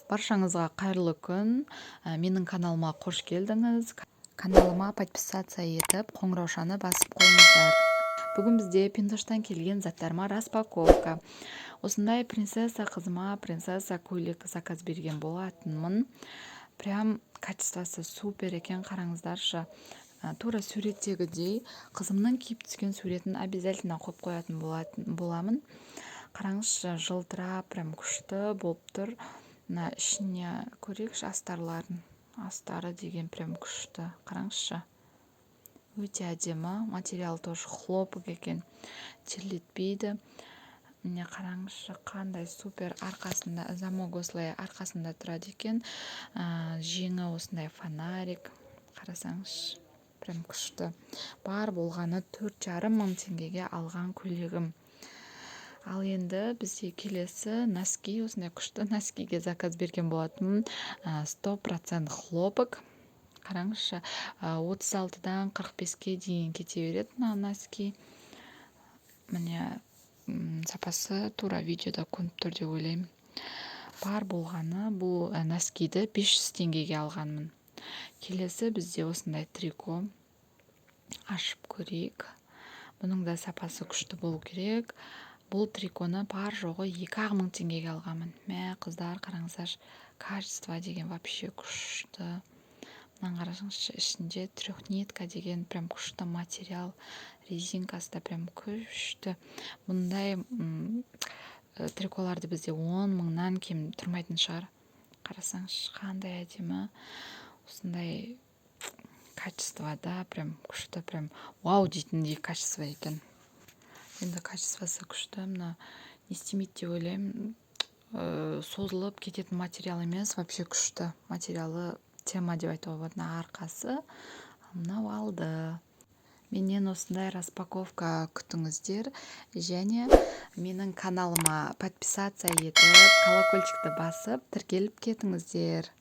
Баршаңызға қайырлы күн. Менің каналыма қош келдіңіз. Каналыма подписаться етіп, қоңыраушаны басып қойыңыздар. Бүгін бізде Пиндоштан келген заттарыма распаковка. Осындай принцесса қызыма принцесса көйлек заказ берген болатынмын. Прям качествосы супер екен, қараңыздаршы. Тура суреттегідей қызымның киіп түскен суретін обязательно қойып қоятын боламын. Қараңызшы, жылтырап, прям күшті болып тұр. Мына ішіне көрейікші астарларын. Астары деген прям күшті. Қараңызшы. Өте әдемі. Материал тоже хлопок екен. Терлетпейді. Міне қараңызшы, қандай супер. Арқасында замок осылай арқасында тұрады екен. Жеңі осындай фонарик. Қарасаңызшы. Прям күшті. Бар болғаны 4,5 мың теңгеге алған көйлегім. Ал енді бізде келесі носки, осындай күшті носкиге заказ берген болатынмын. 100% хлопок. Қараңызшы, 36-дан 45-ке дейін кете береді мына носки. Міне сапасы тура видеода көрініп тұр деп ойлаймын. Бар болғаны бұл носкиді 500 теңгеге алғанмын. Келесі бізде осындай трико. Ашып көрейік. Бұның да сапасы күшті болу керек. Бұл триконы бар жоғы 2,5 мың теңгеге алғанмын. Мә, қыздар, қараңыздар, качество деген вообще күшті. Мынаны қараңызшы, ішінде трехнитка деген прям күшті материал. Резинкасы да прям күшті. Бұндай триколарды бізде 10 мыңнан кем тұрмайтын шығар. Қарасаңызшы, қандай әдемі. Осындай качествода прям күшті, прям вау дейтіндей качество екен. Енді качествосы күшті. Мына не істемейді деп ойлаймын. Созылып кететін материал емес, вообще күшті. Материалы тема деп айтуға болады. Мына арқасы, мынау алды. Менен осындай распаковка күтіңіздер. Және менің каналыма подписаться етіп, колокольчикті басып, тіркеліп кетіңіздер.